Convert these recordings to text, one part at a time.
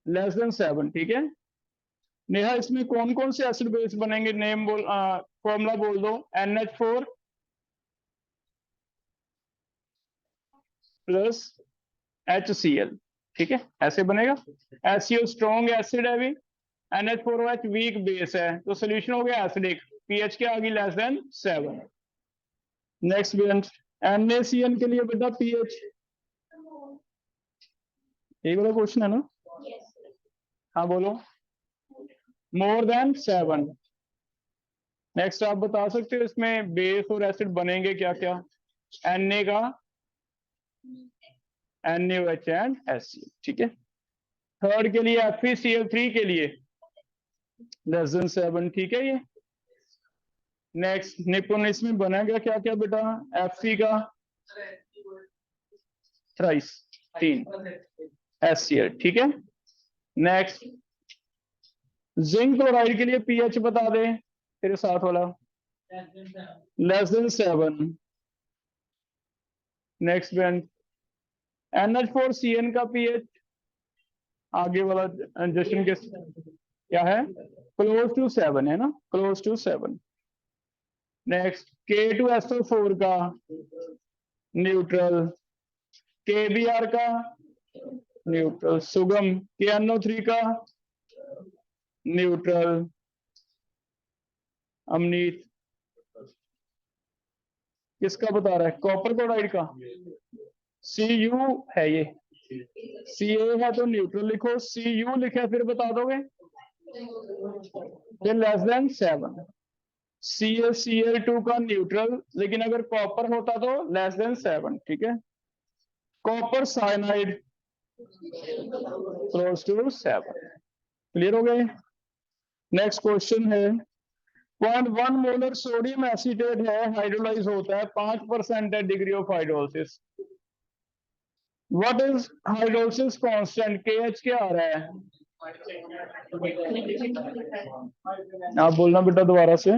Less than 7, ठीक है। नेहा इसमें कौन कौन से एसिड बेस बनेंगे, नेम बोल, फॉर्मूला बोल दो। NH4 प्लस HCl, ठीक है, ऐसे बनेगा। HCl स्ट्रॉन्ग एसिड है, अभी NH4OH वीक बेस है, तो सोल्यूशन हो गया एसिडिक, पीएच क्या आ गई, less than 7। Next bench, NaCN के लिए बेटा पीएच, यही वाला क्वेश्चन है ना? हाँ बोलो, मोर देन 7। नेक्स्ट आप बता सकते हो इसमें बेस और एसिड बनेंगे क्या क्या? Na का NaOH एंड HCl, ठीक है। थर्ड के लिए FeCl3 के लिए लेस देन 7, ठीक है ये। नेक्स्ट निपुण, इसमें बनेगा क्या क्या बेटा? Fe का थ्राइस 3, HCl, ठीक है। नेक्स्ट जिंक क्लोराइड के लिए पीएच बता दे, तेरे साथ वाला, less than 7। Next bench, NH4CN का पीएच, आगे वाला जशन के क्या है, क्लोज टू 7 है ना, क्लोज टू 7। नेक्स्ट K2SO4 का न्यूट्रल, KBr का न्यूट्रल, सुगम KNO3 का न्यूट्रल, अमनीत किसका बता रहा है, कॉपर क्लोराइड का, Cu है ये, Ca है तो न्यूट्रल लिखो, Cu लिखे फिर बता दोगे, फिर लेस देन 7। CaCl2 का न्यूट्रल, लेकिन अगर कॉपर होता तो लेस देन 7, ठीक है। Copper cyanide close to 7, clear हो गए। नेक्स्ट क्वेश्चन है, 0.1 मोलर सोडियम एसीटेट है, हाइड्रोलाइज होता है, 5% है degree of hydrolysis. What is hydrolysis constant, KH क्या आ रहा है? आप बोलना बेटा दोबारा से।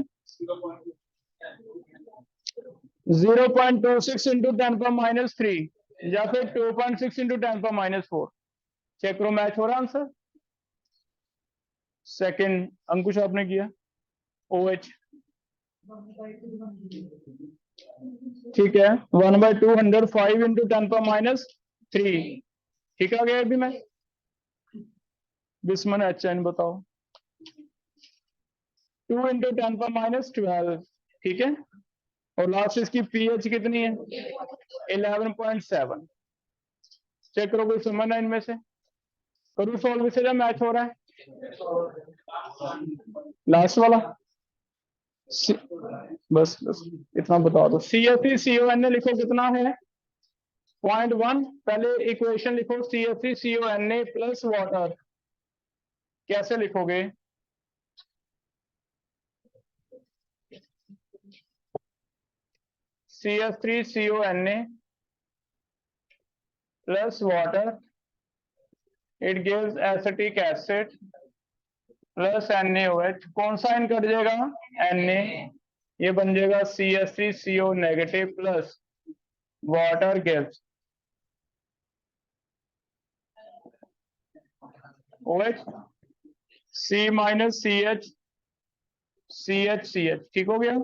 0.26 इंटू 10⁻³ या फिर 2.6 इंटू 10⁻⁴। चेक करो मैच हो रहा आंसर। सेकंड अंकुश आपने किया, OH, ठीक है। 1/200 5 इंटू 10⁻³ ठीक आ गया। अभी मैं बिस्मन HN बताओ, 2 इंटू 10⁻12, ठीक है। और लास्ट इसकी पीएच कितनी है, 11.7। चेक करो कोई समझना है इनमें से, करूँ सॉल्व से, मैच हो रहा है। लास्ट वाला बस बस इतना बता दो। CFeCONa लिखो कितना है, 0.1। पहले इक्वेशन लिखो, CFeCONa प्लस वाटर, कैसे लिखोगे? CF3CONa plus water, it gives acetic acid plus NaOH, कौन सा इन कट जाएगा, Na, ये बन जाएगा CH3CO negative plus water gives OH, C minus CH CH, ठीक हो गया।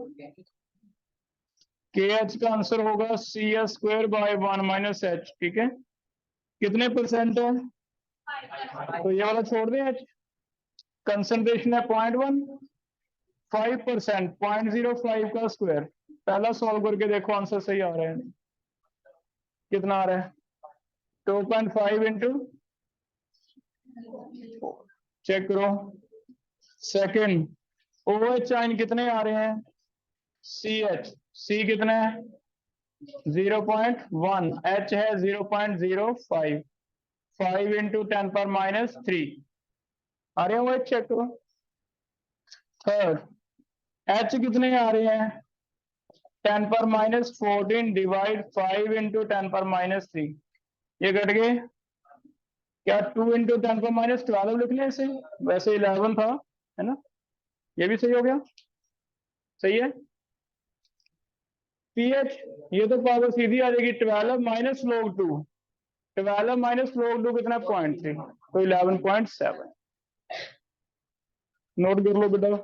KH का आंसर होगा CH² / 1 - H, ठीक है। कितने परसेंट है, तो ये वाला छोड़ दें H। कंसंट्रेशन है 0.1, 5%, 0.05 का स्क्वायर। पहला सॉल्व करके देखो आंसर सही आ रहा है, कितना आ रहा है, 2.5 इंटू, चेक करो। सेकंड OH आइन कितने आ रहे हैं, CH, C कितना है 0.1, H है 0.05, 5 इंटू 10⁻³ आ रहे हैं OH, चेक करो। थर्ड H कितने आ रहे हैं, 10⁻14 डिवाइड 5 इंटू 10⁻³ ये घट गए, क्या 2 इंटू 10⁻12 लिख लें इसे, वैसे 11 था, है ना, ये भी सही हो गया, सही है। पीएच, ये तो पावर सीधी आ जाएगी, 12 - log 2, 12 - log 2 कितना, 0.3, तो 11.7। नोट कर लो बेटा,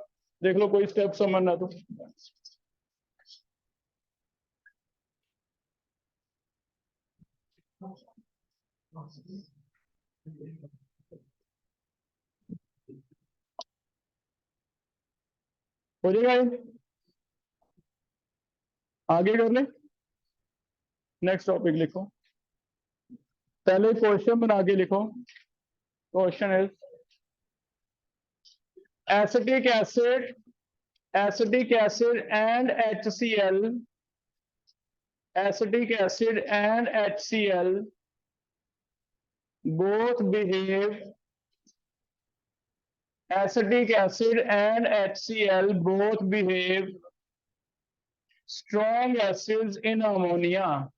देख लो कोई स्टेप समझना तो। हो जाएगा ये? आगे कर ले, नेक्स्ट टॉपिक लिखो। पहले क्वेश्चन बना के लिखो। Question is acetic acid and HCl, acetic acid and HCl both behave, acetic acid and HCl both behave strong acids in ammonia,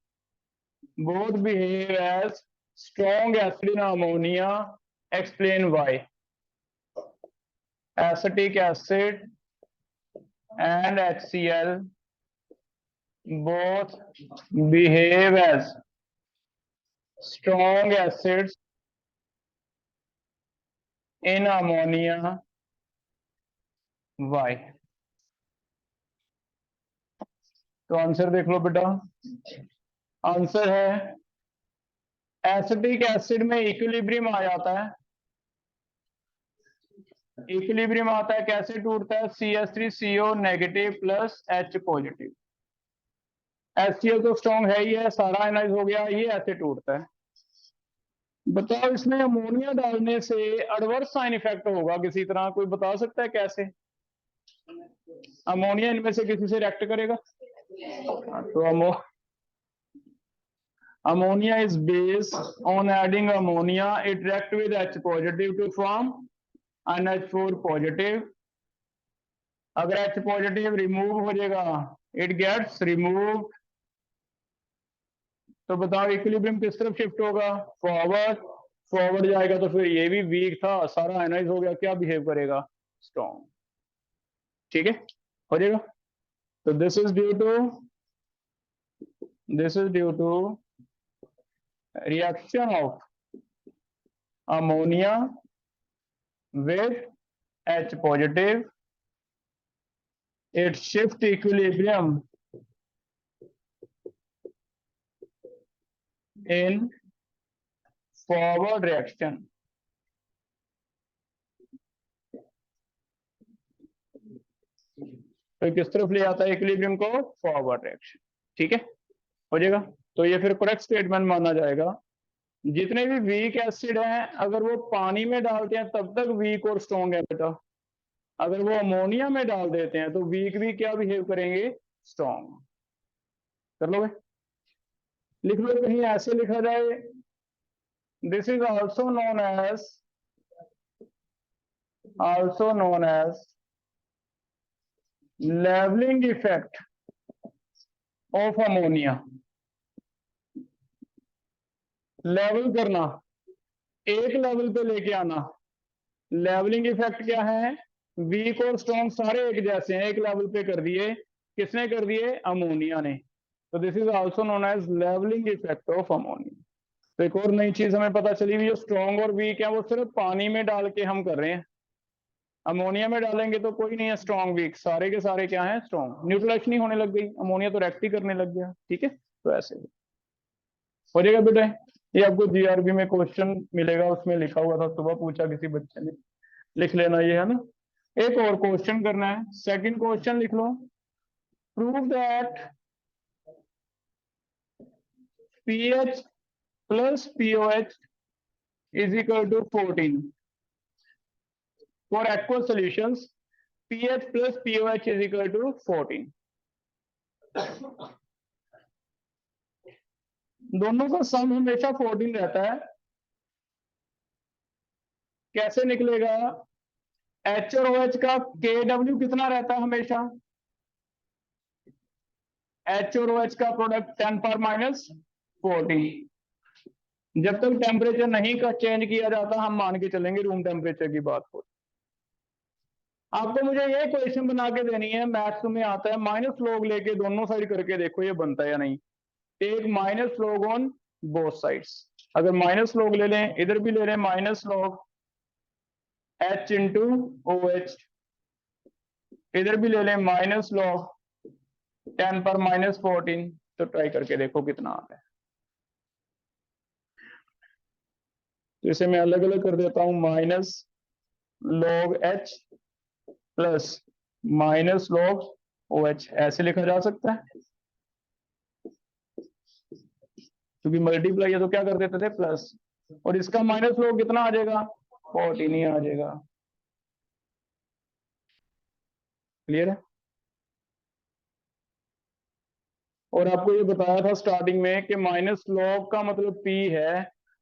both behave as strong acid in ammonia. Explain why. Acetic acid and HCl both behave as strong acids in ammonia. Why? तो answer देख लो बेटा। Answer है acetic acid में equilibrium आ जाता है। Equilibrium आता है, कैसे टूटता है? CH3CO negative plus H positive. HCl तो स्ट्रॉन्ग है ही है, सारा आयनाइज हो गया, ये ऐसे टूटता है। बताओ इसमें अमोनिया डालने से एडवर्स साइन इफेक्ट होगा किसी तरह, कोई बता सकता है कैसे? अमोनिया इनमें से किसी से रिएक्ट करेगा? तो ammonia is based on adding ammonia, it react with H positive to form NH4 positive. अगर H पॉजिटिव रिमूव हो जाएगा, इट गेट्स रिमूव, तो बताओ इक्विलिब्रियम किस तरफ शिफ्ट होगा? फॉरवर्ड। फॉरवर्ड जाएगा तो फिर ये भी वीक था, सारा आयनाइज हो गया, क्या बिहेव करेगा? स्ट्रॉन्ग। ठीक है, हो जाएगा। तो this is due to reaction of ammonia with H positive, it shift equilibrium in forward reaction. तो किस तरफ ले जाता है इक्विलिब्रियम को? Forward reaction. ठीक है, हो जाएगा। तो ये फिर करेक्ट स्टेटमेंट माना जाएगा। जितने भी वीक एसिड हैं, अगर वो पानी में डालते हैं तब तक वीक और स्ट्रॉन्ग है बेटा। अगर वो अमोनिया में डाल देते हैं तो वीक भी क्या बिहेव करेंगे? स्ट्रॉन्ग। कर लो भाई, लिख लो, कहीं ऐसे लिखा जाए, this is also known as levelling effect of ammonia. Level करना, एक लेवल पे लेके आना। लेवलिंग इफेक्ट क्या है? वीक और स्ट्रॉन्ग सारे एक जैसे हैं, एक लेवल पे कर दिए। किसने कर दिए? अमोनिया ने। तो this is also known as levelling effect of ammonia. तो एक और नई चीज हमें पता चली, जो स्ट्रॉन्ग और वीक है वो सिर्फ पानी में डाल के हम कर रहे हैं। अमोनिया में डालेंगे तो कोई नहीं है स्ट्रॉन्ग वीक, सारे के सारे क्या है? स्ट्रॉन्ग। न्यूट्रलाइजेशन नहीं होने लग गई, अमोनिया तो रिएक्ट ही करने लग गया। ठीक है, तो ऐसे हो जाएगा बेटा। ये आपको जीआरबी में क्वेश्चन मिलेगा, उसमें लिखा हुआ था, सुबह पूछा किसी बच्चे ने, लिख लेना ये, है ना। एक और क्वेश्चन करना है, सेकंड क्वेश्चन लिख लो। Prove that pH plus pOH is equal to 14 for aqueous solutions. PH plus pOH is equal to 14। दोनों का सम हमेशा 14 रहता है। कैसे निकलेगा? एच और ओ एच का KW कितना रहता है हमेशा? एच और ओ एच का प्रोडक्ट 10 पावर माइनस 14। जब तक टेम्परेचर नहीं का चेंज किया जाता, हम मान के चलेंगे रूम टेम्परेचर की बात हो। आपको मुझे ये क्वेश्चन बना के देनी है, मैथ्स में आता है, माइनस लॉग लेके दोनों साइड करके देखो ये बनता है या नहीं। Take minus log on both sides. अगर माइनस लॉग ले लें, इधर भी ले लें minus log H into OH, इधर भी ले लें माइनस लॉग 10 पर -14, तो ट्राई करके देखो कितना आ रहा है। तो इसे मैं अलग अलग कर देता हूं, minus log H plus minus log OH, ऐसे लिखा जा सकता है, क्योंकि मल्टीप्लाई है तो क्या कर देते थे प्लस, और इसका माइनस लॉग कितना आ जाएगा 14 ही आ जाएगा। क्लियर है? और आपको ये बताया था स्टार्टिंग में कि माइनस लॉग का मतलब P है।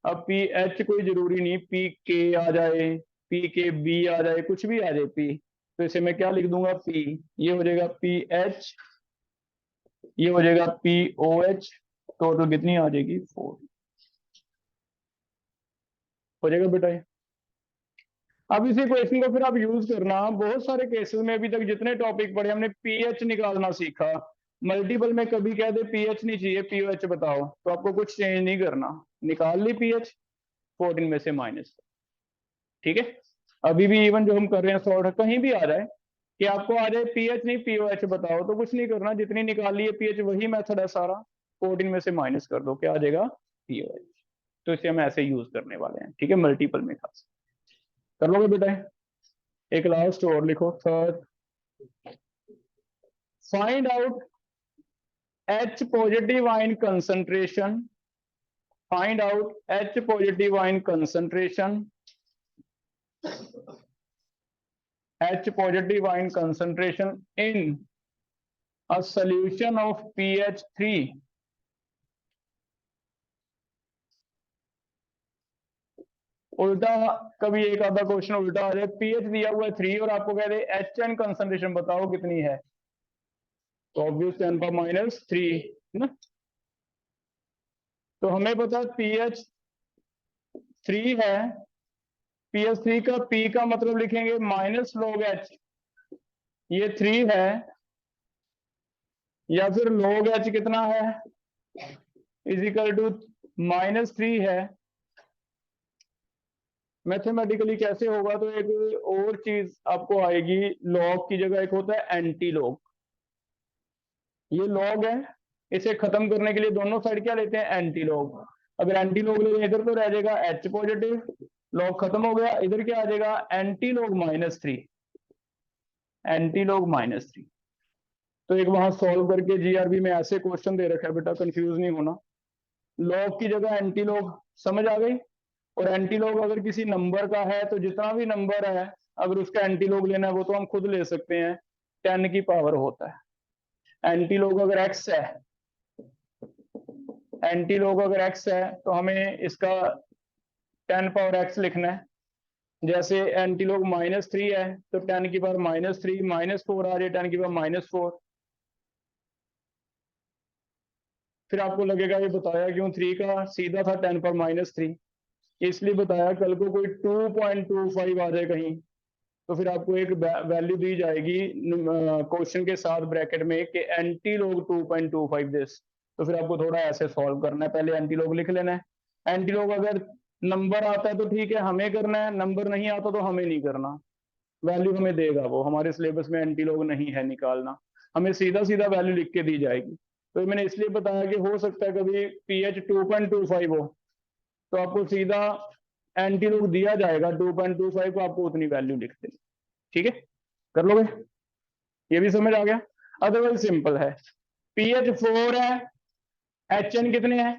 अब पी एच कोई जरूरी नहीं, पी के आ जाए, पी के बी आ जाए, कुछ भी आ जाए P, तो इसे मैं क्या लिख दूंगा P, ये हो जाएगा PH, ये हो जाएगा POH, टोटल कितनी आ जाएगी 4 हो जाएगा बेटा ये। अब इसी क्वेश्चन को फिर आप यूज करना बहुत सारे केसेस में, अभी तक जितने टॉपिक पढ़े हमने पीएच निकालना सीखा, मल्टीपल में कभी कह दे पीएच नहीं चाहिए पीओएच बताओ, तो आपको कुछ चेंज नहीं करना, निकाल ली पीएच 14 में से माइनस, ठीक है। अभी भी इवन जो हम कर रहे हैं सॉर्ट कहीं भी आ जाए कि आपको आ जाए पीएच नहीं पीओएच बताओ, तो कुछ नहीं करना, जितनी निकाली है पीएच वही मेथड है सारा, 14 में से माइनस कर दो, क्या आ जाएगा पीओएच। तो इसे हम ऐसे यूज करने वाले हैं, ठीक है, मल्टीपल में खास कर लोगे बेटा। एक लास्ट और लिखो, third, find out H positive ion concentration, find out H positive ion concentration, H positive ion concentration in a solution of PH3 उल्टा, कभी एक आधा क्वेश्चन उल्टा आ जाए, पीएच दिया हुआ है 3 और आपको कह दे एच एन कंसंट्रेशन बताओ कितनी है, तो ऑब्वियस 10 पर -3 ना, तो हमें पता पीएच 3 है, पीएच 3 का पी का मतलब लिखेंगे माइनस लॉग एच, ये 3 है, या फिर लॉग एच कितना है इजिकल टू -3 है। मैथमेटिकली कैसे होगा, तो एक और चीज आपको आएगी, लॉग की जगह एक होता है एंटी लॉग, ये लॉग है, इसे खत्म करने के लिए दोनों साइड क्या लेते हैं एंटी लॉग, अगर एंटी लॉग ले इधर तो रह जाएगा एच पॉजिटिव, लॉग खत्म हो गया, इधर क्या आ जाएगा एंटी लॉग -3, एंटी लॉग -3। तो एक वहां सॉल्व करके जीआरबी में ऐसे क्वेश्चन दे रखा है बेटा, कंफ्यूज नहीं होना, लॉग की जगह एंटी लॉग, समझ आ गई। और एंटी लॉग अगर किसी नंबर का है तो जितना भी नंबर है अगर उसका एंटी लॉग लेना है वो तो हम खुद ले सकते हैं, 10 की पावर होता है। एंटी लॉग अगर एक्स है, एंटी लॉग अगर एक्स है तो हमें इसका 10 पावर एक्स लिखना है, जैसे एंटी लॉग -3 है तो 10 की पावर -3, -4 आ रही है 10 की पावर -4, फिर आपको लगेगा ये बताया क्यों, 3 का सीधा था 10 पर -3, इसलिए बताया, कल को कोई 2.25 आ जाए कहीं तो फिर आपको एक वैल्यू दी जाएगी क्वेश्चन के साथ ब्रैकेट में कि एंटी लॉग 2.25 दिस, तो फिर आपको थोड़ा ऐसे सॉल्व करना है, पहले एंटी लॉग लिख लेना है। एंटी लॉग अगर नंबर आता है तो ठीक है हमें करना है, नंबर नहीं आता तो हमें नहीं करना, वैल्यू हमें देगा वो, हमारे सिलेबस में एंटी लॉग नहीं है निकालना, हमें सीधा सीधा वैल्यू लिख के दी जाएगी। तो मैंने इसलिए बताया कि हो सकता है कभी पीएच 2.25 हो तो आपको सीधा एंटी लॉग दिया जाएगा 2.25 को, आपको उतनी वैल्यू लिख देनी, ठीक है, कर लोगे, ये भी समझ आ गया। अदरवाइज सिंपल है, पीएच 4 है, एच एन कितने हैं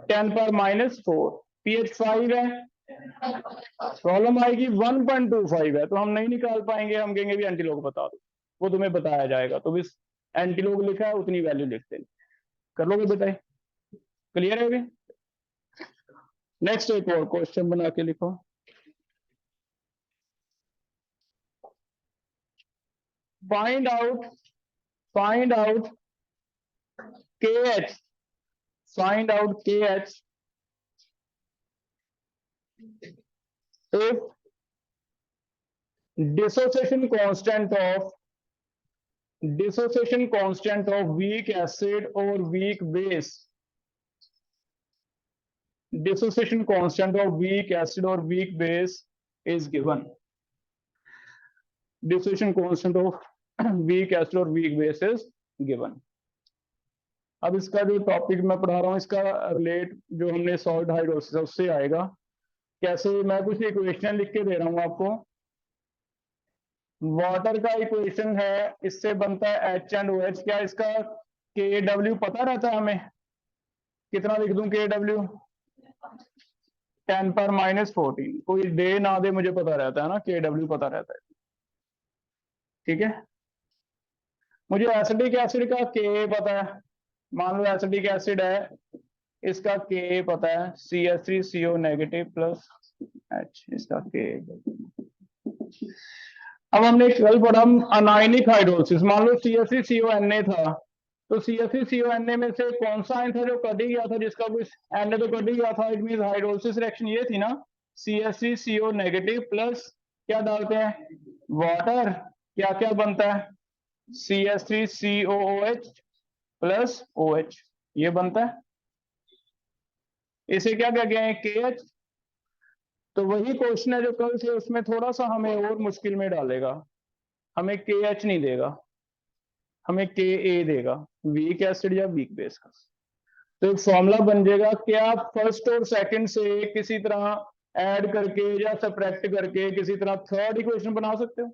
10 पर -4, पीएच 5 है, प्रॉब्लम आएगी 1.25 है तो हम नहीं निकाल पाएंगे, हम कहेंगे भी एंटी लॉग बता दो, वो तुम्हें बताया जाएगा, तो बस एंटी लॉग लिखा है उतनी वैल्यू लिख देनी, कर लोगे बेटा, क्लियर है अभी। नेक्स्ट एक और क्वेश्चन बना के लिखो, find out KH, find out KH if dissociation constant of weak acid or weak base dissociation constant of weak acid or weak base is given. Dissociation constant of weak acid or weak base is given. अब इसका जो topic मैं पढ़ा रहा हूँ इसका relate जो हमने सॉल्ट हाइड्रोलिसिस उससे आएगा। कैसे, मैं कुछ इक्वेशन लिख के दे रहा हूँ आपको। वाटर का इक्वेशन है, इससे बनता है एच एंड ओ एच। क्या इसका के डब्ल्यू पता रहता है हमें? कितना लिख दूं के डब्ल्यू? 10⁻⁻14। कोई दे ना दे मुझे पता रहता है ना, के डब्ल्यू पता रहता है। ठीक है, मुझे एसिडिक एसिड का के पता है। मान लो एसिडिक एसिड है, इसका के पता है, CH3CO नेगेटिव प्लस H, इसका के। अब हमने कल पढ़ा अनायनिक हाइड्रोलिसिस। मान लो CH3CONA था, तो CH3CONA में से कौन सा आयन था जो कट ही गया था, जिसका कुछ Na तो कट ही गया था। इट मीन हाइड्रोलिसिस रिएक्शन ये थी ना, CH3CO नेगेटिव प्लस क्या डालते हैं, वाटर। क्या क्या बनता है, CH3COOH प्लस OH, ये बनता है। इसे क्या कह गए हैं, KH। तो वही क्वेश्चन है जो कल से, उसमें थोड़ा सा हमें और मुश्किल में डालेगा। हमें KH नहीं देगा, हमें KA देगा, वीक एसिड या वीक बेस का। तो एक फॉर्मूला बन जाएगा कि आप फर्स्ट और सेकंड से किसी तरह ऐड करके या सब्ट्रैक्ट करके किसी तरह थर्ड इक्वेशन बना सकते हो।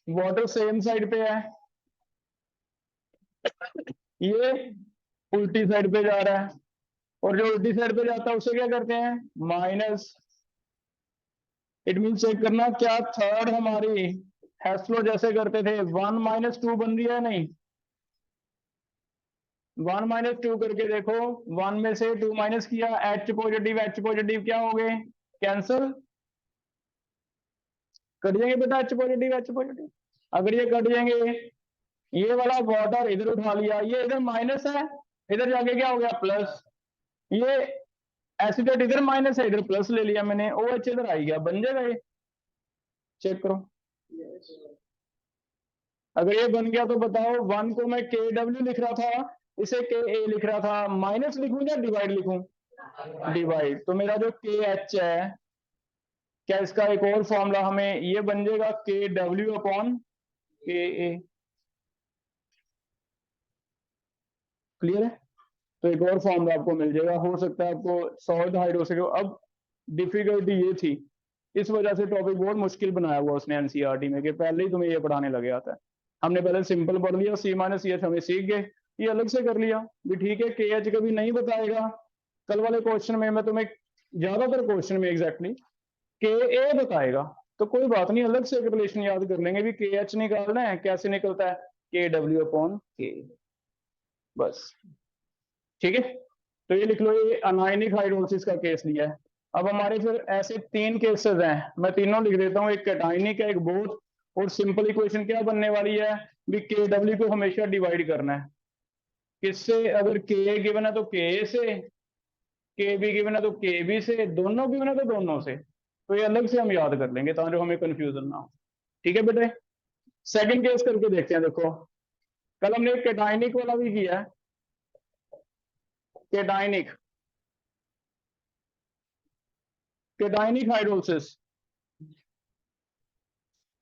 वाटर सेम साइड पे है, ये उल्टी साइड पे जा रहा है, और जो उल्टी साइड पे जाता है उसे क्या करते हैं, माइनस। इट मीन चेक करना क्या थर्ड हमारी हेस्लो जैसे करते थे, 1 - 2 बन रही है नहीं। 1 - 2 करके देखो, 1 में से 2 माइनस किया, H पॉजिटिव क्या हो गए, कैंसल। कट जाएंगे बेटा H पॉजिटिव। अगर ये कट जाएंगे, ये वाला वाटर इधर उठा लिया, ये इधर माइनस है, इधर जाके क्या हो गया प्लस। ये एसिडेट इधर माइनस है, इधर प्लस ले लिया मैंने, OH इधर आ गया, बन जाएगा ये। चेक करो, अगर ये बन गया तो बताओ। 1 को मैं KW लिख रहा था, इसे KA लिख रहा था, माइनस लिखूं या डिवाइड लिखूं, डिवाइड। तो मेरा जो KH है, क्या इसका एक और फॉर्मूला हमें ये बन जाएगा, KW/KA। क्लियर है? तो एक और फॉर्मूला आपको मिल जाएगा, हो सकता है आपको सॉल्ट हाइड हो सके। अब डिफिकल्टी ये थी, इस वजह से टॉपिक बहुत मुश्किल बनाया हुआ उसने एनसीईआरटी में, कि पहले ही तुम्हें ये पढ़ाने लगे आता है। हमने पहले सिंपल पढ़ लिया, C - CH हमें सीख गए, ये अलग से कर लिया भी। ठीक है, KH कभी नहीं बताएगा, कल वाले क्वेश्चन में मैं तुम्हें ज्यादातर क्वेश्चन में एग्जैक्टली KA बताएगा। तो कोई बात नहीं, अलग से एक रिलेशन याद कर लेंगे भी। KH निकालना है, कैसे निकलता है, KW/K, बस। ठीक है, तो ये लिख लो, ये अनायनिक हाइड्रोलिसिस का केस लिया है। अब हमारे फिर ऐसे 3 केसेस हैं, मैं तीनों लिख देता हूँ, एक कैटायनिक है, एक बोथ। और सिंपल इक्वेशन क्या बनने वाली है भी, KW को हमेशा डिवाइड करना है किससे, अगर KA गिवन है तो KA से, KB गिवन है तो KB से, दोनों गिवन है तो दोनों से। तो ये अलग से हम याद कर लेंगे ताकि हमें कंफ्यूजन ना हो। ठीक है बेटे, सेकंड केस करके देखते हैं। देखो, कल हमने कैटायनिक वाला भी किया है, कैटायनिक कैटायनिक हाइड्रोलिसिस।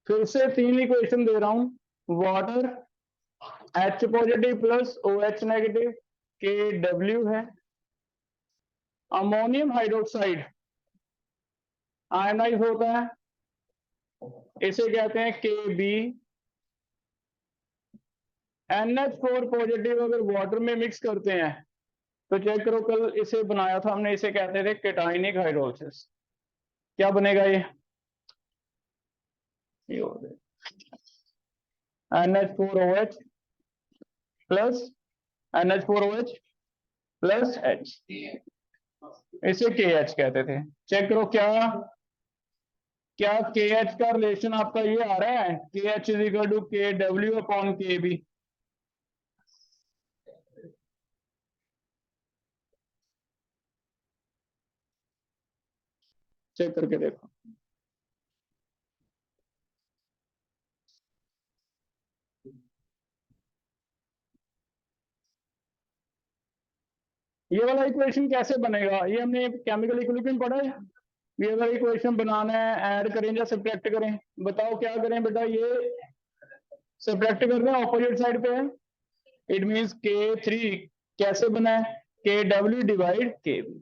फिर से 3 इक्वेशन दे रहा हूं, water H positive plus OH negative, KW है। अमोनियम हाइड्रोक्साइड आयनाइज होता है, इसे कहते हैं KB। NH4 पॉजिटिव अगर वाटर में मिक्स करते हैं तो चेक करो, कल इसे बनाया था हमने, इसे कहते थे कैटायनिक हाइड्रोलिसिस। क्या बनेगा ये हो NH4OH plus NH4OH plus H, इसे KH कहते थे। चेक करो, क्या KH का रिलेशन आपका ये आ रहा है, KH is equal to KW/KB। Check करके देखो, ये वाला इक्वेशन कैसे बनेगा, ये हमने केमिकल इक्विलिब्रियम पढ़ा है। ये वाला इक्वेशन बनाना है, ऐड करें या सब्ट्रैक्ट करें, बताओ क्या करें बेटा। ये सब्ट्रैक्ट करना है, ऑपोजिट साइड पे है। इट मींस K3 कैसे बना है, KW डिवाइड KB।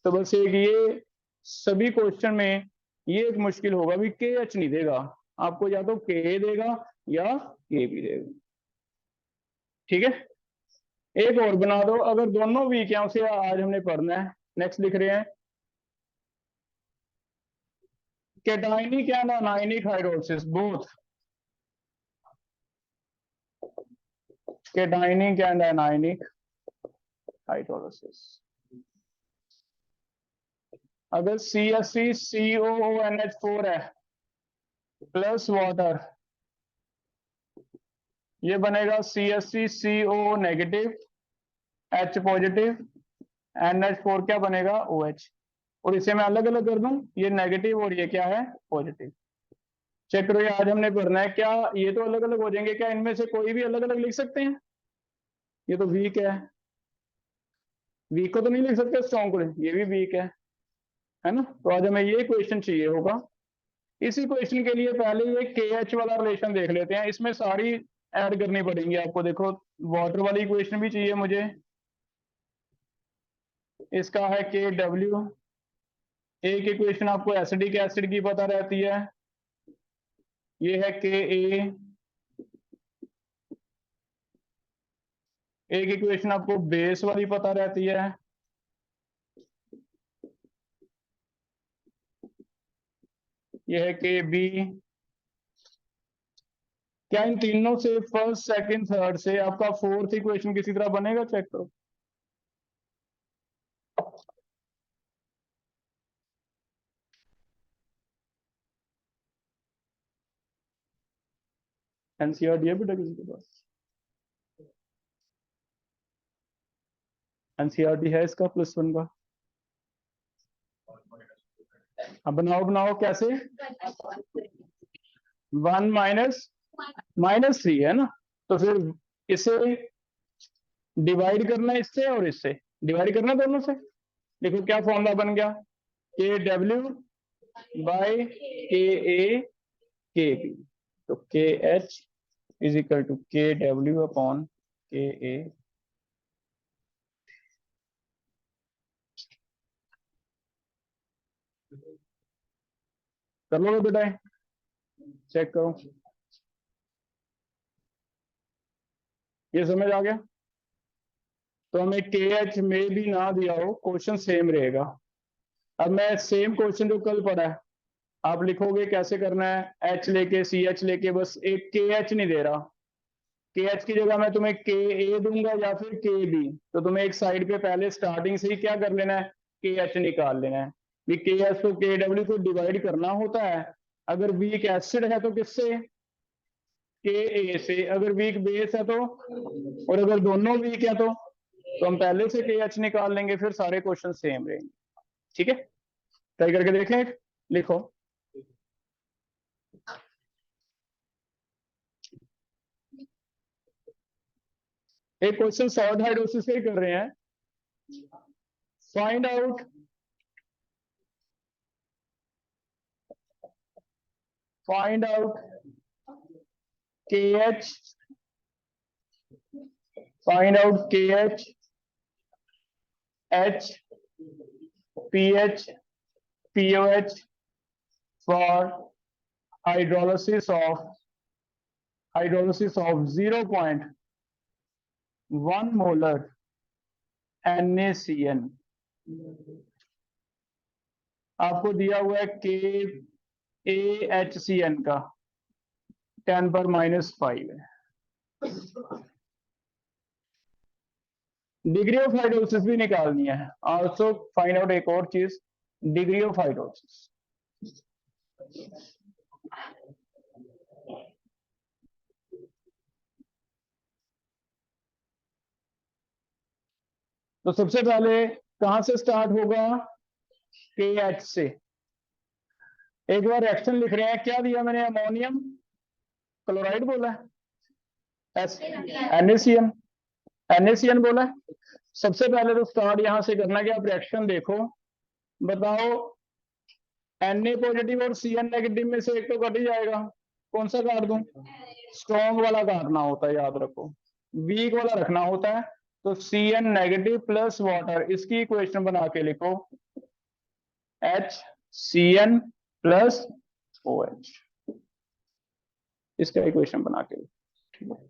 तो बस एक ये सभी क्वेश्चन में ये एक मुश्किल होगा भी, KH नहीं देगा आपको, या तो K देगा या KB देगा। ठीक है, एक और बना दो, अगर दोनों वीक है उसे आज हमने पढ़ना है। नेक्स्ट लिख रहे हैं cationic and anionic hydrolysis both, cationic and anionic hydrolysis. अगर CH3COONH4 है प्लस वाटर, ये बनेगा CH3CO negative, H positive, NH4 क्या बनेगा OH। और इसे मैं अलग अलग कर दूं, ये नेगेटिव और ये क्या है पॉजिटिव। चेक करो, ये आज हमने पढ़ना है। क्या ये तो अलग अलग हो जाएंगे, क्या इनमें से कोई भी अलग अलग लिख सकते हैं? ये तो वीक को तो नहीं लिख सकते, स्ट्रॉन्ग को, ये भी वीक है ना। तो आज हमें ये क्वेश्चन चाहिए होगा। इसी क्वेश्चन के लिए पहले ये KH वाला रिलेशन देख लेते हैं, इसमें सारी ऐड करनी पड़ेंगी आपको। देखो वाटर वाली इक्वेशन भी चाहिए मुझे, इसका है KW। एक इक्वेशन आपको एसिडिक एसिड की पता रहती है, ये है KA। एक इक्वेशन आपको बेस वाली पता रहती है, ये है KB। क्या इन तीनों से फर्स्ट सेकंड थर्ड से आपका फोर्थ इक्वेशन किसी तरह बनेगा? चेक करो। एनसीईआरटी है बेटा किसी के पास? एनसीईआरटी है इसका +1 का? अब बनाओ बनाओ कैसे, 1 -3 है ना। तो फिर इसे डिवाइड करना है इससे और इससे, डिवाइड करना दोनों से। देखो क्या फॉर्मूला बन गया, KW बाय KA KB। तो KH is equal to KW upon KA। कर लो बेटा, चेक करो, ये समझ आ गया। तो हमें KH में भी ना दिया हो, क्वेश्चन सेम रहेगा। अब मैं सेम क्वेश्चन जो कल पढ़ा है, आप लिखोगे कैसे करना है, H लेके CH लेके, बस एक KH नहीं दे रहा, KH की जगह मैं तुम्हें KA दूंगा या फिर KB। तो तुम्हें एक साइड पे पहले स्टार्टिंग से ही क्या कर लेना है, KH निकाल लेना है। KH को KW को डिवाइड करना होता है। अगर वीक एसिड है तो किससे, KA से। अगर वीक बेस है तो, और अगर दोनों वीक है तो हम पहले से KH निकाल लेंगे, फिर सारे क्वेश्चन सेम रहेंगे। ठीक है, ट्राई करके देखें, लिखो। एक क्वेश्चन सॉल्ट हाइड्रोलिसिस से कर रहे हैं। Find out KH, find out KH, H, pH, POH for hydrolysis of 0.1 molar NaCN। आपको दिया हुआ है KaHCN का 10⁻⁵ है। डिग्री ऑफ हाइड्रोलिसिस भी निकालनी है। आल्सो फाइंड आउट एक और चीज, डिग्री ऑफ हाइड्रोलिसिस। तो सबसे पहले कहां से स्टार्ट होगा, KH से। एक बार रिएक्शन लिख रहे हैं, क्या दिया मैंने, अमोनियम क्लोराइड बोला है, NaCN बोला है। सबसे पहले तो स्टार्ट यहां से करना कि आप रिएक्शन देखो, बताओ Na पॉजिटिव और Cn नेगेटिव में से एक तो कट ही जाएगा, कौन सा काट दूं? स्ट्रॉन्ग वाला काटना होता है, याद रखो, वीक वाला रखना होता है। तो Cn नेगेटिव प्लस वाटर, इसकी इक्वेशन बना के लिखो, HCN प्लस OH, इसका इक्वेशन बना के लिखो।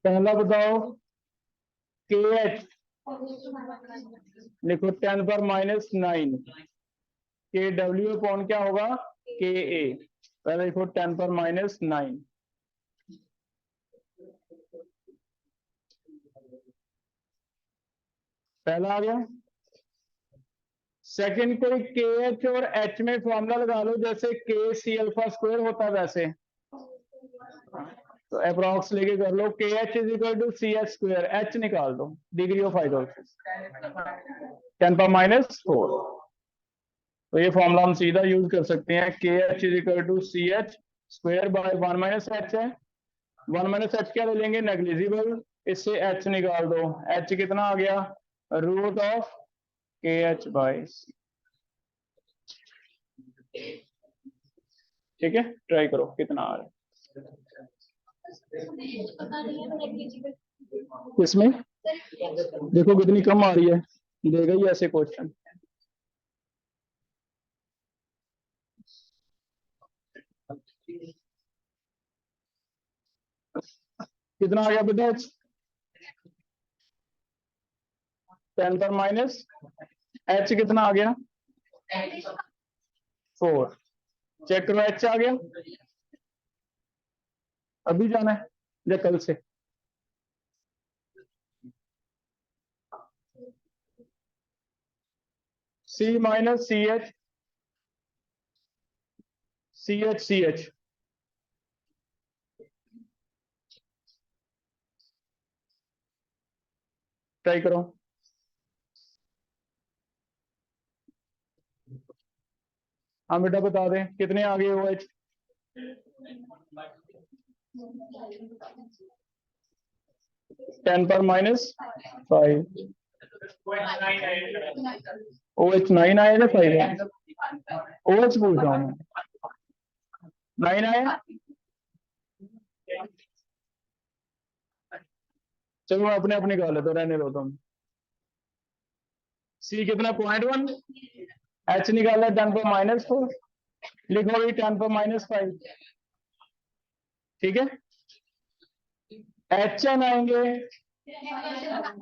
पहला बताओ KH, लिखो 10 पर -9, KW अपॉन क्या होगा, KA, पहले लिखो 10 पर -9, पहला आ गया। सेकंड, कोई KH और H में फॉर्मूला लगा लो, जैसे KC अल्फा स्क्वायर होता है वैसे, तो अप्रॉक्स लेके कर लो, KH is equal to CH square, H निकाल दो, डिग्री ऑफ हाइड्रोलिसिस 10 पर -4, तो ये फॉर्मूला हम सीधा यूज कर सकते हैं, KH is equal to CH square by 1 - H है, 1 - H क्या ले लेंगे, नेग्लिजिबल, इससे H निकाल दो, H कितना आ गया, root of KH by C, ठीक है, ट्राई करो कितना आ रहा है इसमें, देखो कितनी कम आ रही है, देगा ही ऐसे क्वेश्चन। कितना आ गया बेटा, 10 पर माइनस, H कितना आ गया, 4, चेक करो H आ गया, अभी जाना है या कल से, C minus CH, CH try करो, हाँ बेटा बता दें कितने आ गए OH, 10 पर -5, OH 9 आया या 5 है, OH पूछ रहा हूँ, 9 आया, चलो अपने अपनी गाल है तो रहने दो तुम। C कितना 0.1, H निकाला 10 पर -4, लिखो भी 10 पर -5, ठीक है, HN आएंगे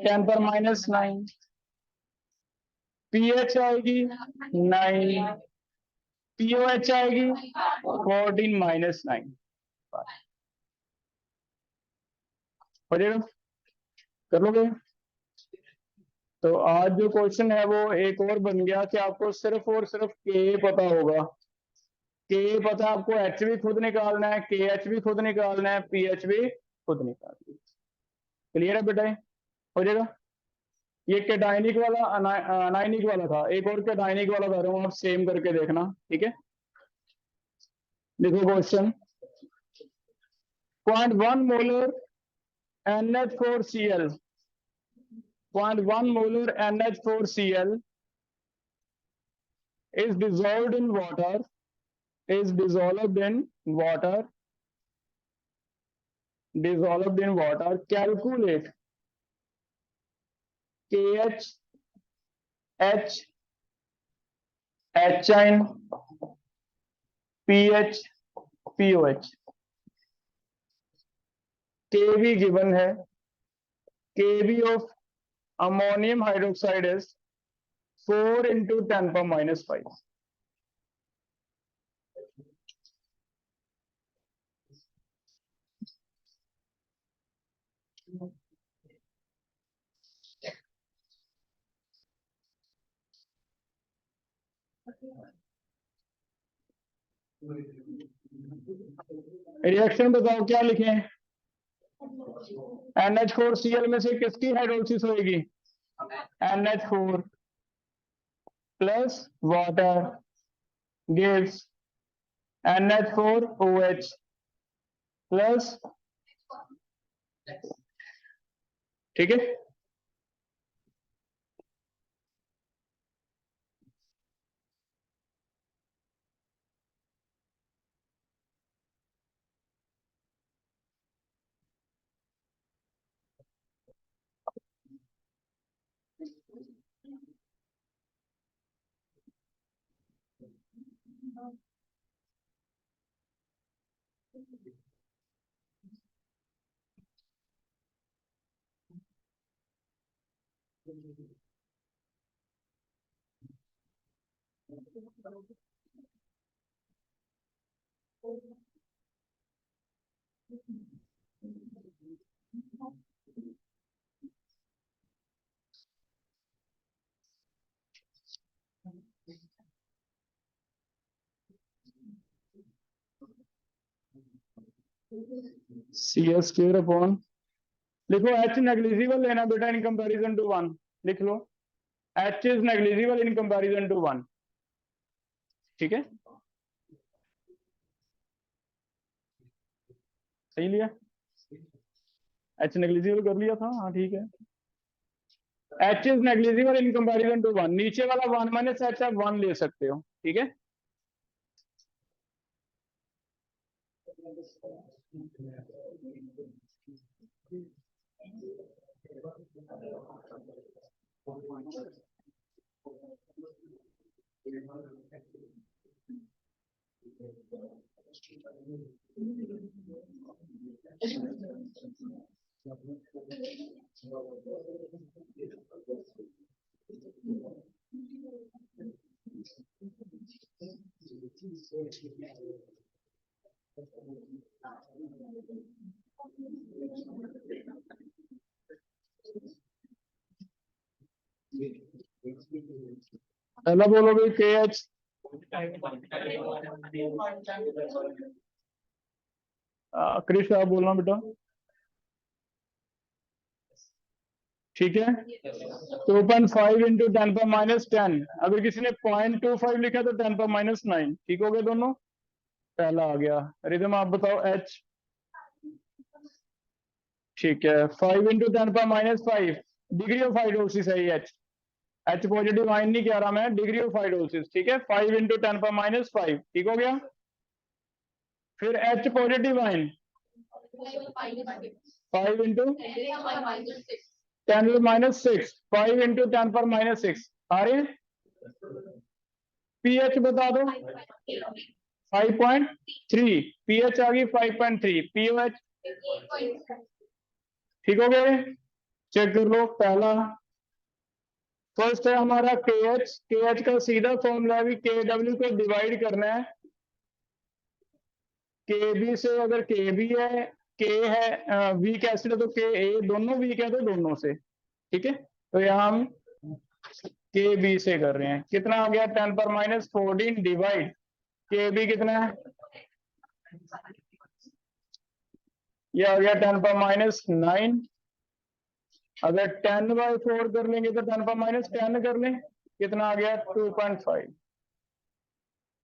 10 पर -9, PH आएगी 9, POH आएगी 14 -9, हो जाएगा, कर लोगे। तो आज जो क्वेश्चन है वो एक और बन गया कि आपको सिर्फ और सिर्फ K पता होगा, K पता, आपको H भी खुद निकालना है, KH भी खुद निकालना है, PH भी खुद निकाल लीजिए। क्लियर है बेटा? हो जाएगा। ये कैटायनिक वाला अनायनिक वाला था, एक और कैटायनिक वाला कर रहा हूँ, आप सेम करके देखना। ठीक है, देखो question. 0.1 molar NH4Cl, 0.1 molar NH4Cl is dissolved in water, is dissolved in water, dissolved in water. Calculate KH, H, HN, pH, POH. Kb given है, Kb of ammonium hydroxide is 4 into 10 power minus 5. Reaction बताओ क्या लिखें? NH4Cl में से किसकी hydrolysis होगी? NH4 plus water gives NH4OH plus, ठीक है। CS स्क्वायर अपॉन, लिखो H नेग्लिजिबल लेना बेटा इन कंपैरिजन टू 1, लिख लो H is negligible in comparison to 1। ठीक है, सही लिया, H नेग्लिजिबल कर लिया था, हाँ ठीक है। H is negligible in comparison to 1, नीचे वाला 1 माइनस H आप 1 ले सकते हो। ठीक है, पहला बोलोगे KH, क्रिश आप बोलना बेटा। ठीक है, 2.5 इंटू 10 पर माइनस 10, अगर किसी ने 0.25 लिखा तो 10 पर माइनस 9। ठीक हो गए दोनों, पहला आ गया। रिदम आप बताओ H। ठीक है, 5 इंटू 10 पर माइनस 5, डिग्री ऑफ हाइड्रोलिसिस है ये H। H पॉजिटिव आयन नहीं कह रहा मैं, डिग्री ऑफ हाइड्रोलिसिस। ठीक है, 5 इंटू 10 पर माइनस 5, ठीक हो गया। फिर H पॉजिटिव आयन 5 इंटू 10 पर माइनस 6, 5 इंटू 10 पर माइनस 6 आ रहे हैं। पीएच बता दो 5.3, पीएच आ गई 5.3, पीओएच ठीक हो गए। चेक कर लो, पहला फर्स्ट है हमारा KH, KH का सीधा फॉर्मूला भी KW को डिवाइड करना है KB से, अगर KB है, K है वीक एसिड है तो KA, दोनों वीक है तो दोनों से। ठीक है, तो यहाँ हम KB से कर रहे हैं। कितना आ गया 10 पर माइनस 14 डिवाइड KB कितना है ये आ गया 10⁻⁹। अगर 10/4 कर लेंगे तो 10⁻10 कर लें, कितना आ गया 2.5।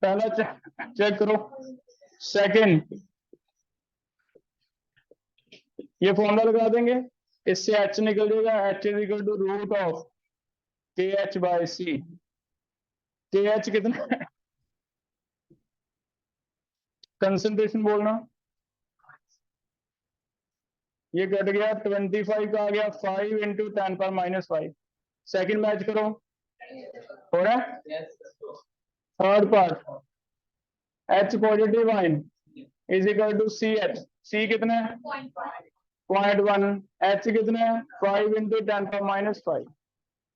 पहला चेक करो। सेकंड, ये फॉर्मूला लगा देंगे, इससे h निकल जाएगा, h is equal to root of KH/C। KH कितना है, कंसंट्रेशन बोलना, ये कट गया 25 का आ गया 5 इंटू 10⁻⁵। सेकंड मैच करो, हो रहा है। Third part, H positive ion is equal to CH। C कितना है 0.1, H कितना है 5 इंटू 10⁻⁵,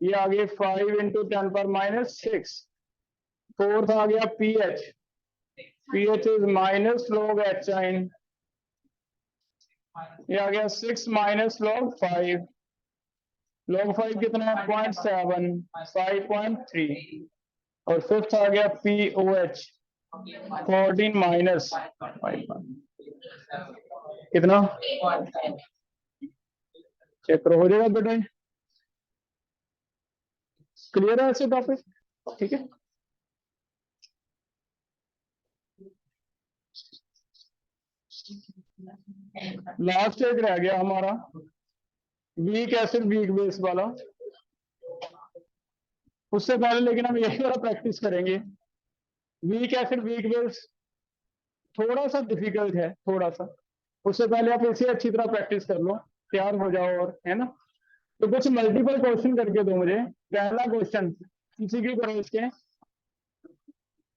ये आ गया 5 इंटू 10⁻⁶। फोर्थ आ गया PH, PH is minus log H आइन, ये आ गया 6 माइनस log 5। log 5 कितना है 0.7, 5.3। और फिफ्थ आ गया POH 14 माइनस 5, कितना चेक करो, हो जाएगा बेटा। क्लियर है ऐसे टॉपिक, ठीक है। लास्ट एक रह गया हमारा वीक एसिड वीक बेस वाला। उससे पहले लेकिन हम यही वाला प्रैक्टिस करेंगे। वीक एसिड वीक बेस थोड़ा सा डिफिकल्ट है, थोड़ा सा। उससे पहले आप इसे अच्छी तरह प्रैक्टिस कर लो, तैयार हो जाओ, और है ना। तो कुछ मल्टीपल क्वेश्चन करके दो मुझे। पहला क्वेश्चन MCQ करो इसके,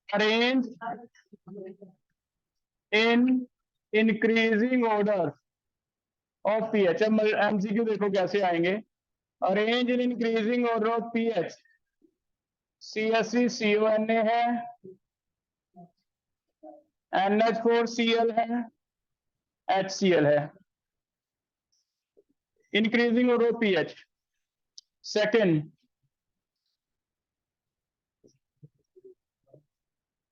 arrange in increasing order of pH. अब MCQ देखो कैसे आएंगे। Arrange in increasing order of pH, CSC CONA है, NH4Cl है, HCl है। Increasing order of pH. Second,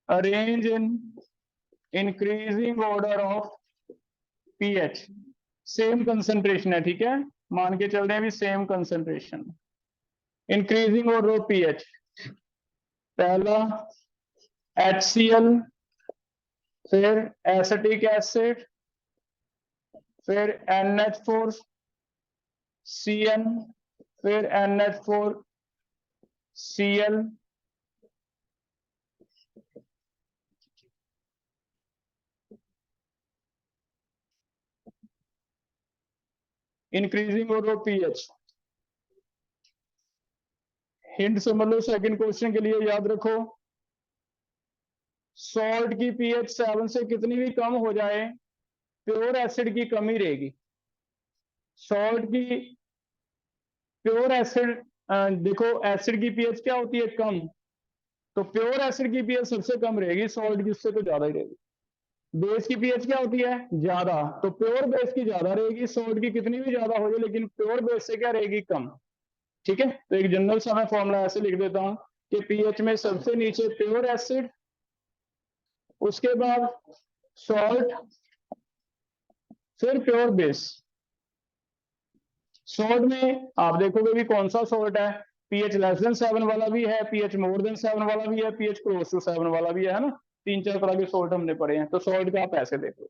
arrange in increasing order of pH, same concentration है, ठीक है, मान के चल रहे हैं भी same concentration. Increasing order of pH, पहला HCl, फिर एसिटिक एसिड, फिर NH4CN, फिर NH4Cl, increasing order of pH. Hint समझ लो सेकंड क्वेश्चन के लिए, याद रखो सॉल्ट की पीएच 7 से कितनी भी कम हो जाए, प्योर एसिड की कमी रहेगी। सॉल्ट की प्योर एसिड, देखो एसिड की पीएच क्या होती है कम, तो प्योर एसिड की पीएच सबसे कम रहेगी, सॉल्ट की उससे तो ज्यादा ही रहेगी। बेस की पीएच क्या होती है ज्यादा, तो प्योर बेस की ज्यादा रहेगी, सॉल्ट की कितनी भी ज्यादा हो जाए लेकिन प्योर बेस से क्या रहेगी कम। ठीक है, तो एक जनरल सा मैं फॉर्मूला ऐसे लिख देता हूं कि पीएच में सबसे नीचे प्योर एसिड, उसके बाद सॉल्ट, फिर प्योर बेस। सॉल्ट में आप देखोगे भी कौन सा सॉल्ट है, पीएच लेस देन 7 वाला भी है, पीएच मोर देन 7 वाला भी है, पीएच क्लोज टू 7 वाला भी है ना। 3-4 तरह के सॉल्ट हमने पढ़े हैं, तो सॉल्ट का आप ऐसे देखो।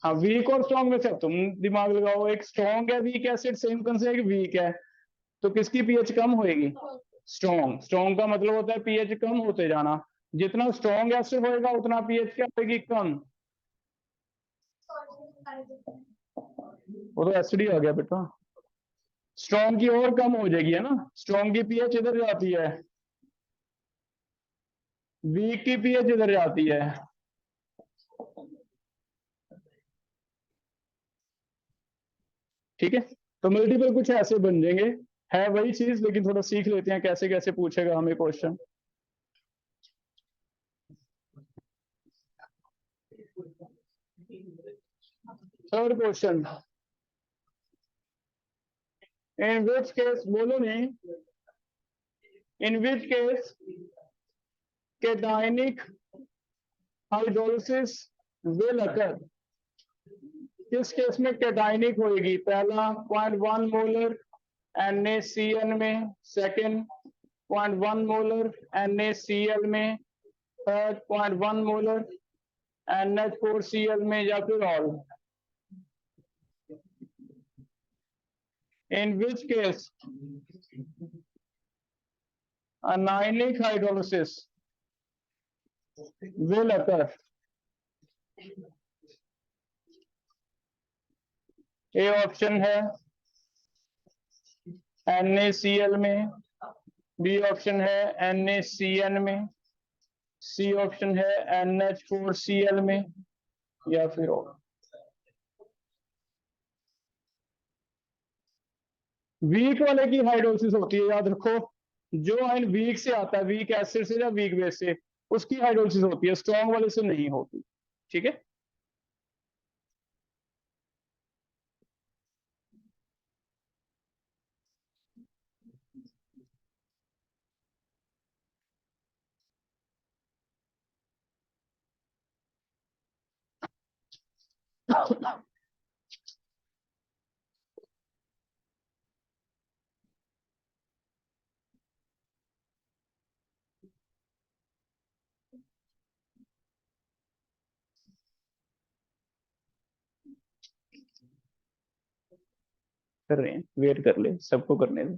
हाँ, वीक और स्ट्रॉन्ग में से अब तुम दिमाग लगाओ, एक स्ट्रॉन्ग है वीक एसिड सेम कंसेप्ट, एक वीक है, तो किसकी पीएच कम होएगी, स्ट्रॉन्ग। स्ट्रॉन्ग का मतलब होता है पीएच कम होते जाना, जितना स्ट्रॉन्ग एसिड होएगा उतना पीएच क्या होगी कम। वो तो एसिड ही आ गया बेटा, स्ट्रॉन्ग की और कम हो जाएगी, है ना। स्ट्रॉन्ग की पीएच इधर जाती है, वीक की पीएच इधर जाती है। ठीक है, तो मल्टीपल कुछ ऐसे बन जाएंगे, है वही चीज लेकिन थोड़ा सीख लेते हैं कैसे कैसे पूछेगा हमें क्वेश्चन। Third question, in which case, बोलो नहीं, in which case cationic hydrolysis will occur, किस केस में कैटाइनिक होएगी? पहला 0.1 मोलर NaCN में, सेकंड 0.1 मोलर NaCl में, थर्ड 0.1 मोलर NH4Cl में, या फिर all? In which case anionic hydrolysis will occur? A option है NaCl में, बी ऑप्शन है NaCN में, सी ऑप्शन है NH4Cl में, या फिर और? वीक वाले की हाइड्रोलिसिस होती है, याद रखो। जो आयन वीक से आता है, वीक एसिड से या वीक बेस से, उसकी हाइड्रोलिसिस होती है, स्ट्रॉन्ग वाले से नहीं होती। ठीक है। कर रहे हैं, वेट कर ले, सबको करने दे।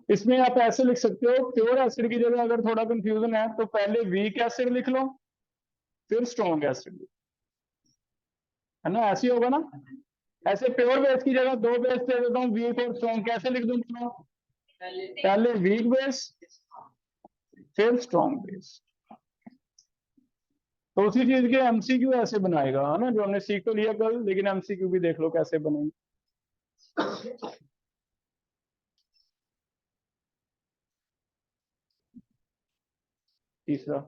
इसमें आप ऐसे लिख सकते हो, प्योर एसिड की जगह अगर थोड़ा कंफ्यूजन है तो पहले वीक एसिड लिख लो, फिर स्ट्रॉन्ग एसिड, है ना? ऐसे ही होगा ना? ऐसे प्योर बेस की जगह दो बेस दे देता हूँ, वीक और स्ट्रॉन्ग। कैसे लिख दूं? पहले वीक बेस, फिर स्ट्रॉन्ग बेस। तो उसी चीज के एमसीक्यू ऐसे बनाएगा, है ना? जो हमने सीख तो लिया कल, लेकिन एमसीक्यू भी देख लो कैसे बनेंगे। तीसरा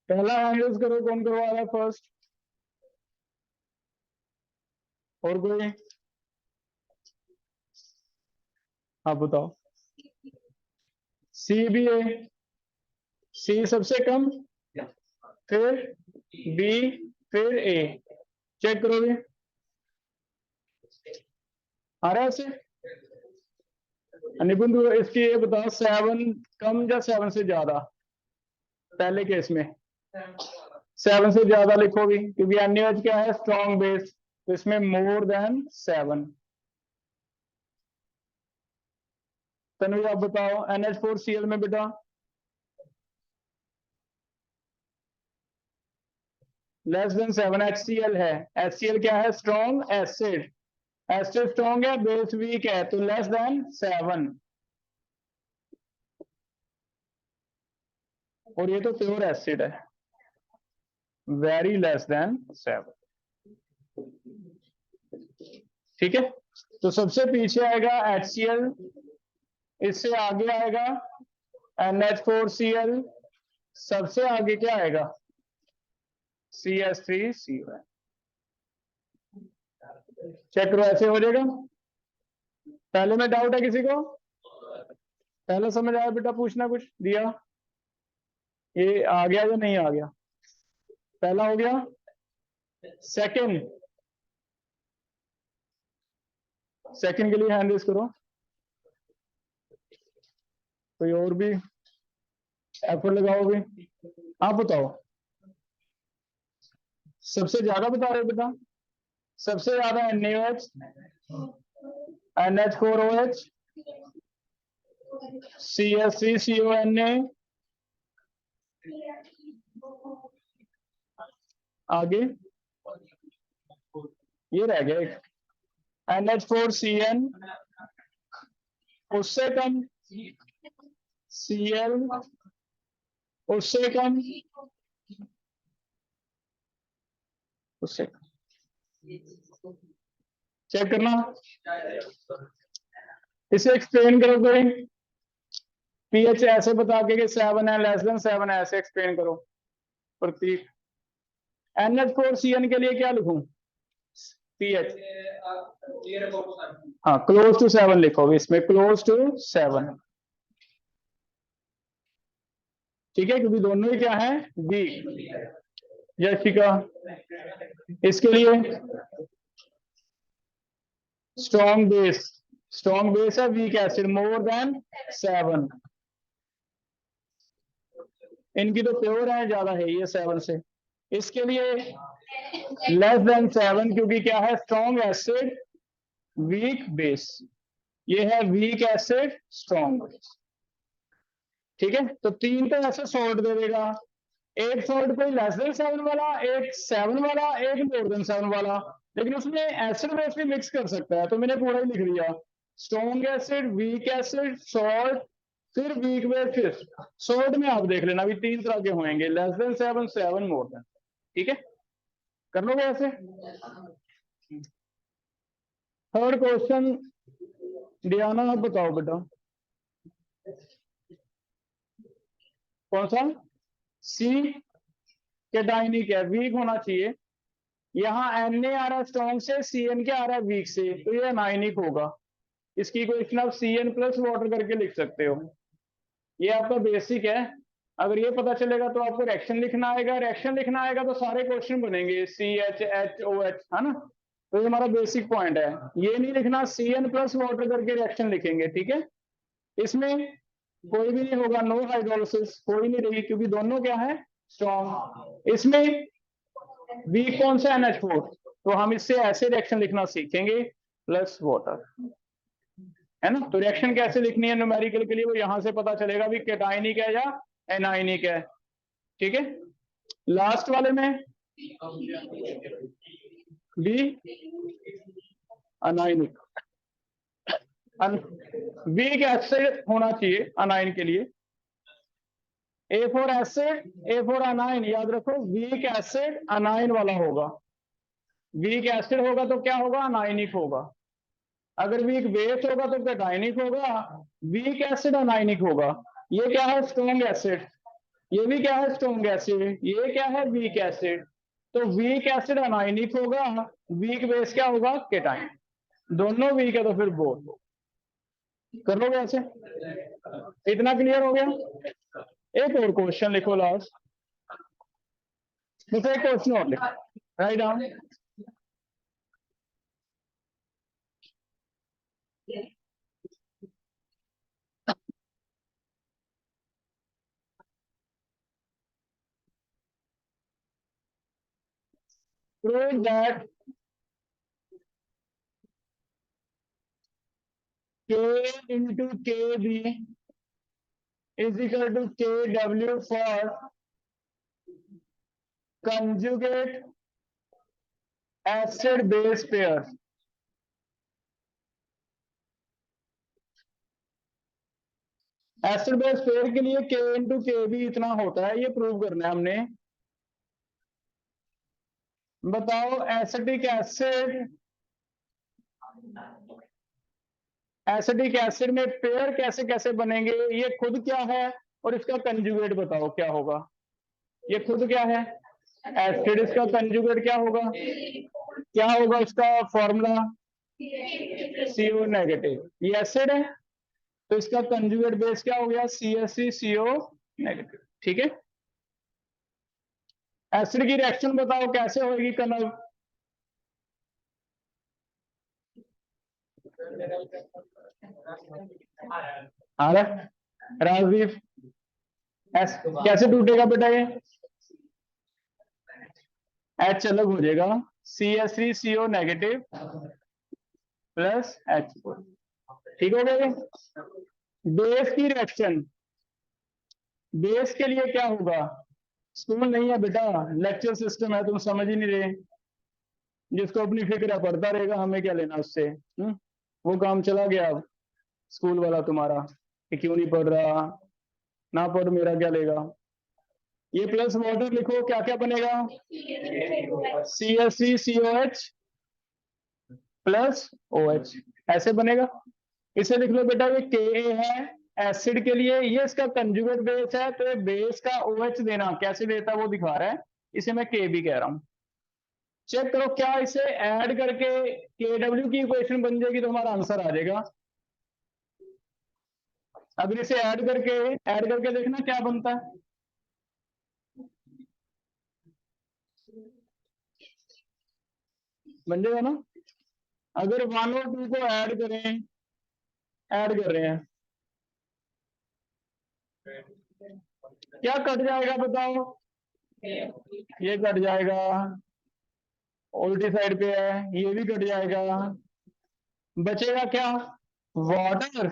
पहला हैंडल्स करो, कौन करवा रहा है फर्स्ट? और कोई? आप बताओ। सी बी ए, सी सबसे कम, फिर बी, फिर ए। चेक करोगे आ रहा है ऐसे? निपुण इसकी ये बताओ, 7 कम या 7 से ज्यादा? पहले केस में 7 से ज्यादा लिखोगे, क्योंकि NaOH क्या है? स्ट्रॉन्ग बेस, तो इसमें मोर देन 7। तनु आप बताओ, NH4Cl में बेटा लेस देन 7 HCl है। HCl क्या है? Strong acid. एसिड स्ट्रॉन्ग है, बेस वीक है, तो लेस देन 7। और ये तो प्योर एसिड है, वेरी लेस देन 7। ठीक है। तो सबसे पीछे आएगा HCl, इससे आगे आएगा NH4Cl, सबसे आगे क्या आएगा? CH3CON। चेक करो, ऐसे हो जाएगा। पहले में डाउट है किसी को? पहले समझ आया बेटा? पूछना कुछ दिया? ये आ गया या नहीं आ गया? पहला हो गया। सेकंड, सेकंड के लिए हैंड रेस करो। कोई और भी? एफर्ट लगाओगे। आप बताओ, सबसे ज्यादा बता रहे हो बेटा? सबसे ज्यादा NaOH, NH4OH, CH3CONA, आगे ये रह गया एक NH4CN, उससे कम Cl, उससे कम, उससे चेक करना। इसे एक्सप्लेन करो कोई, पीएच ऐसे बता के 7 है, लेस देन 7 है, ऐसे एक्सप्लेन करो प्रतीक। NH4CN के लिए क्या लिखूं? पीएच, हाँ क्लोज टू 7 लिखो इसमें, क्लोज टू 7, ठीक है, क्योंकि दोनों ही क्या है, वीक। यशिका, इसके लिए स्ट्रॉन्ग बेस, स्ट्रॉन्ग बेस है, वीक एसिड मोर देन 7, इनकी तो प्योर है, ज्यादा है ये 7 से। इसके लिए लेस देन 7, क्योंकि क्या है, स्ट्रॉन्ग एसिड वीक बेस, ये है वीक एसिड स्ट्रॉन्ग बेस, ठीक है। तो 3 तो ऐसे सॉल्ट दे देगा, एक सॉल्ट कोई लेस देन 7 वाला, एक 7 वाला, एक मोर देन 7 वाला, लेकिन उसमें एसिड बेस भी मिक्स कर सकता है, तो मैंने पूरा ही लिख दिया, strong acid, weak acid, salt, फिर वीक बेस, फिर सॉल्ट में आप देख लेना, अभी 3 तरह के होंगे, लेस देन 7, 7 मोर देन, ठीक है, कर लोगे ऐसे। थर्ड क्वेश्चन, डियाना आप बताओ बेटा, कौन सा? सी, कैटाइनिक है, वीक होना चाहिए। यहाँ Na आ रहा है स्ट्रॉन्ग से, Cn क्या आ रहा है, वीक से, तो ये अनाइनिक होगा। इसकी इक्वेशन आप Cn प्लस वाटर करके लिख सकते हो, ये आपका बेसिक है। अगर ये पता चलेगा तो आपको रिएक्शन लिखना आएगा, रिएक्शन लिखना आएगा तो सारे क्वेश्चन बनेंगे, CHHOH, है ना। तो ये हमारा बेसिक पॉइंट है, ये नहीं लिखना, Cn प्लस वाटर करके रिएक्शन लिखेंगे, ठीक है। इसमें कोई भी नहीं होगा, नो हाइड्रोलिसिस, कोई नहीं रहेगी, क्योंकि दोनों क्या है, स्ट्रॉन्ग। इसमें वीक कौन सा, NH4, तो हम इससे ऐसे रिएक्शन लिखना सीखेंगे, प्लस वाटर, है ना। तो रिएक्शन कैसे लिखनी है न्यूमेरिकल के लिए, वो यहां से पता चलेगा भी कैटाइनिक है या एनाइनिक है, ठीक है। लास्ट वाले में बी अनाइनिक, वीक एसिड होना चाहिए अनाइन के लिए, A4 एसिड, A4 अनाइन, याद रखो वीक एसिड अनाइन वाला होगा, वीक एसिड होगा तो क्या होगा, अनाइनिक होगा। अगर वीक बेस होगा तो कैटाइनिक होगा, वीक एसिड अनाइनिक होगा। ये क्या है, स्ट्रॉन्ग एसिड, ये भी क्या है, स्ट्रॉन्ग एसिड, ये क्या है, वीक एसिड। तो वीक एसिड अनाइनिक होगा, वीक बेस क्या होगा, केटाइन, दोनों वीक है तो फिर बोथ। कर लोगे ऐसे, इतना क्लियर हो गया। एक और क्वेश्चन लिखो लास्ट, मुझे एक क्वेश्चन और लिखो, write down. Prove that K into KB is equal to KW for conjugate acid base pair। Acid base pair के लिए K इंटू के भी इतना होता है, ये प्रूव करना है हमने। बताओ एसिटिक एसिड, एसिटिक एसिड में पेयर कैसे कैसे बनेंगे, ये खुद क्या है और इसका कंजुगेट बताओ क्या होगा। ये खुद क्या है, एसिड, इसका कंजुगेट क्या होगा, क्या होगा इसका फॉर्मूला, CO नेगेटिव, ये एसिड है तो इसका कंजुगेट बेस क्या हो गया, CH3CO नेगेटिव, ठीक है। एसिड की रिएक्शन बताओ कैसे होगी कनल, आ रहा राजदीप, कैसे टूटेगा बेटा ये? H अलग हो जाएगा, CH3CO नेगेटिव प्लस H4। ठीक हो गया ये? बेस की रिएक्शन, बेस के लिए क्या होगा? स्कूल नहीं है बेटा, लेक्चर सिस्टम है, तुम समझ ही नहीं रहे। जिसको अपनी फिक्र है पढ़ता रहेगा, हमें क्या लेना उससे। वो काम चला गया अब स्कूल वाला तुम्हारा कि क्यों नहीं पढ़ रहा, ना पढ़ मेरा क्या लेगा। ये प्लस वाटर लिखो, क्या क्या बनेगा? CH3COH प्लस OH, ऐसे बनेगा। इसे लिख लो बेटा, ये Ka है एसिड के लिए, ये इसका कंजुगेट बेस है, तो ये बेस का OH देना कैसे देता है वो दिखा रहा है, इसे मैं K भी कह रहा हूं। चेक करो क्या इसे ऐड करके KW की इक्वेशन बन जाएगी तो हमारा आंसर आ जाएगा। अगर इसे ऐड करके देखना क्या बनता है। बन जाएगा ना? अगर 1 और 2 को ऐड कर रहे हैं, क्या कट जाएगा बताओ? ये कट जाएगा, उल्टी साइड पे है, ये भी कट जाएगा, बचेगा क्या? वाटर।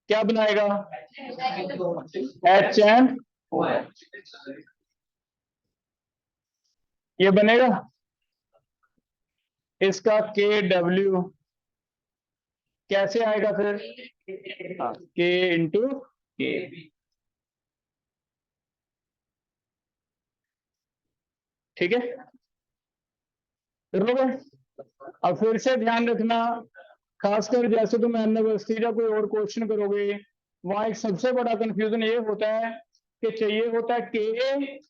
क्या बनाएगा? HN, ये बनेगा। इसका KW कैसे आएगा फिर? K into K। ठीक है, कर लोगे? अब फिर से ध्यान रखना, खासकर जैसे तुम यूनिवर्सिटी का कोई और क्वेश्चन करोगे, वहां एक सबसे बड़ा कंफ्यूजन ये होता है कि चाहिए होता है Ka,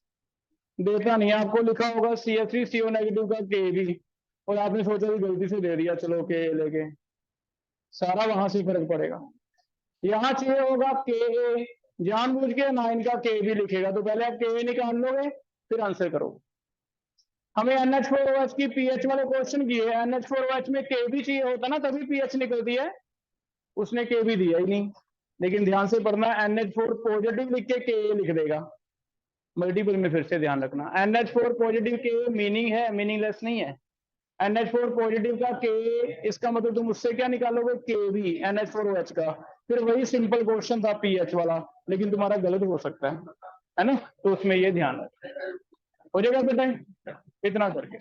देता नहीं है आपको, लिखा होगा CH3CO नेगेटिव का Kb, और आपने सोचा कि गलती से दे दिया, चलो K लेके, सारा वहां से फर्क पड़ेगा। यहाँ चाहिए होगा Ka, जानबूझ के 9 का Kb लिखेगा, तो पहले आप Ka निकाल लोगे फिर आंसर करोगे। हमें NH4OH की पीएच वाले क्वेश्चन किए, NH4OH में Kb चाहिए होता ना तभी पीएच निकलती है, उसने Kb दिया ही नहीं। लेकिन ध्यान से पढ़ना, NH4 पॉजिटिव लिख के Ka लिख देगा, मल्टीपल में फिर से ध्यान रखना। NH4 पॉजिटिव के मीनिंग है, मीनिंगलेस नहीं है। NH4 पॉजिटिव का K, इसका मतलब तुम उससे क्या निकालोगे? Kb NH4OH का, फिर वही सिंपल क्वेश्चन था पीएच वाला, लेकिन तुम्हारा गलत हो सकता है ना, तो उसमें ये ध्यान रख। हो जाएगा बेटा इतना करके।